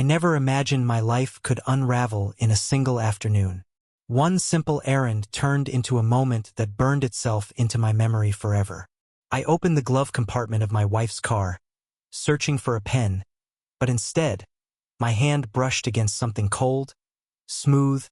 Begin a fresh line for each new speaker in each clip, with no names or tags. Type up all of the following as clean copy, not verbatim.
I never imagined my life could unravel in a single afternoon. One simple errand turned into a moment that burned itself into my memory forever. I opened the glove compartment of my wife's car, searching for a pen, but instead, my hand brushed against something cold, smooth,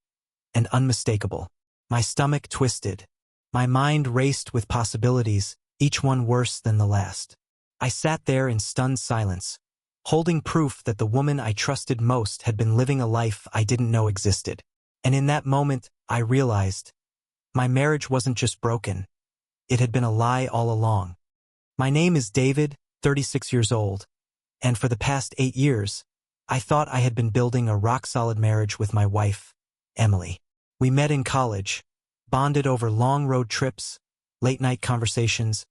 and unmistakable. My stomach twisted. My mind raced with possibilities, each one worse than the last. I sat there in stunned silence, holding proof that the woman I trusted most had been living a life I didn't know existed. And in that moment, I realized my marriage wasn't just broken. It had been a lie all along. My name is David, 36 years old, and for the past 8 years, I thought I had been building a rock-solid marriage with my wife, Emily. We met in college, bonded over long road trips, late-night conversations,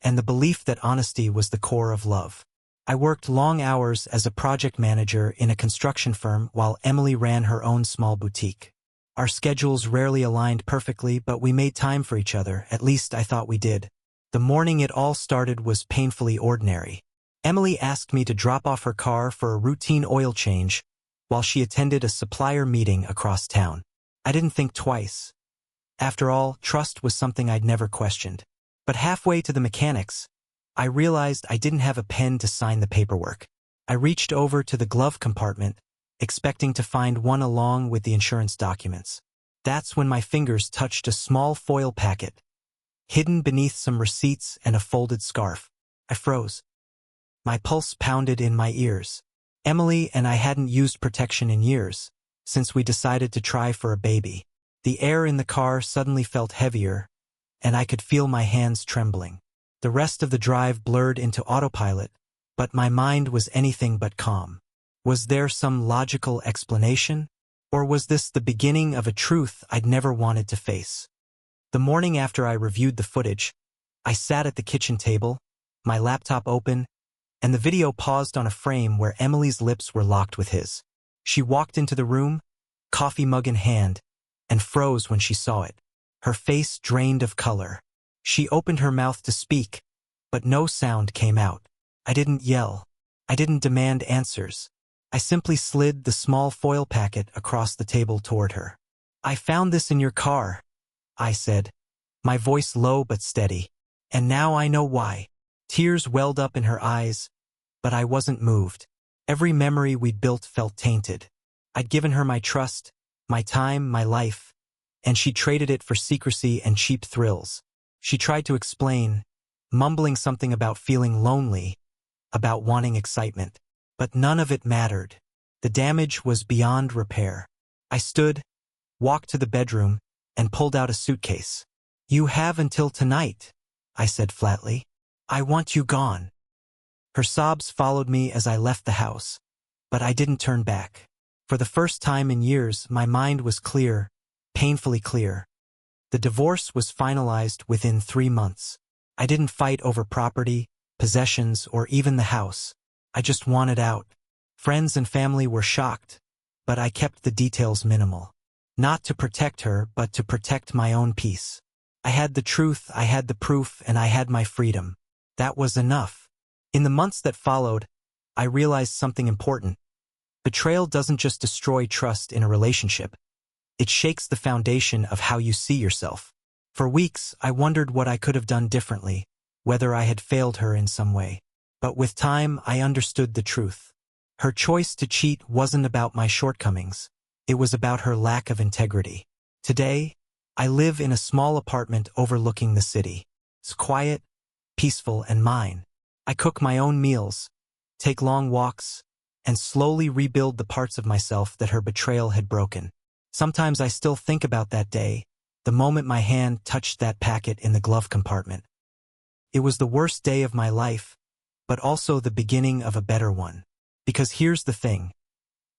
and the belief that honesty was the core of love. I worked long hours as a project manager in a construction firm while Emily ran her own small boutique. Our schedules rarely aligned perfectly, but we made time for each other, at least I thought we did. The morning it all started was painfully ordinary. Emily asked me to drop off her car for a routine oil change while she attended a supplier meeting across town. I didn't think twice. After all, trust was something I'd never questioned. But halfway to the mechanics, I realized I didn't have a pen to sign the paperwork. I reached over to the glove compartment, expecting to find one along with the insurance documents. That's when my fingers touched a small foil packet, hidden beneath some receipts and a folded scarf. I froze. My pulse pounded in my ears. Emily and I hadn't used protection in years, since we decided to try for a baby. The air in the car suddenly felt heavier, and I could feel my hands trembling. The rest of the drive blurred into autopilot, but my mind was anything but calm. Was there some logical explanation? Or was this the beginning of a truth I'd never wanted to face? The morning after I reviewed the footage, I sat at the kitchen table, my laptop open, and the video paused on a frame where Emily's lips were locked with his. She walked into the room, coffee mug in hand, and froze when she saw it. Her face drained of color. She opened her mouth to speak, but no sound came out. I didn't yell. I didn't demand answers. I simply slid the small foil packet across the table toward her. "I found this in your car," I said, my voice low but steady. "And now I know why." Tears welled up in her eyes, but I wasn't moved. Every memory we'd built felt tainted. I'd given her my trust, my time, my life, and she traded it for secrecy and cheap thrills. She tried to explain, mumbling something about feeling lonely, about wanting excitement. But none of it mattered. The damage was beyond repair. I stood, walked to the bedroom, and pulled out a suitcase. "You have until tonight," I said flatly. "I want you gone." Her sobs followed me as I left the house, but I didn't turn back. For the first time in years, my mind was clear, painfully clear. The divorce was finalized within 3 months. I didn't fight over property, possessions, or even the house. I just wanted out. Friends and family were shocked, but I kept the details minimal. Not to protect her, but to protect my own peace. I had the truth, I had the proof, and I had my freedom. That was enough. In the months that followed, I realized something important. Betrayal doesn't just destroy trust in a relationship. It shakes the foundation of how you see yourself. For weeks, I wondered what I could have done differently, whether I had failed her in some way. But with time, I understood the truth. Her choice to cheat wasn't about my shortcomings. It was about her lack of integrity. Today, I live in a small apartment overlooking the city. It's quiet, peaceful, and mine. I cook my own meals, take long walks, and slowly rebuild the parts of myself that her betrayal had broken. Sometimes I still think about that day, the moment my hand touched that packet in the glove compartment. It was the worst day of my life, but also the beginning of a better one. Because here's the thing.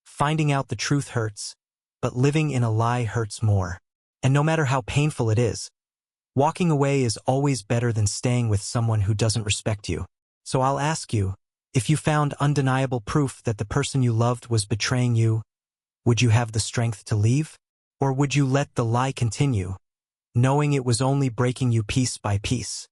Finding out the truth hurts, but living in a lie hurts more. And no matter how painful it is, walking away is always better than staying with someone who doesn't respect you. So I'll ask you, if you found undeniable proof that the person you loved was betraying you, would you have the strength to leave? Or would you let the lie continue, knowing it was only breaking you piece by piece?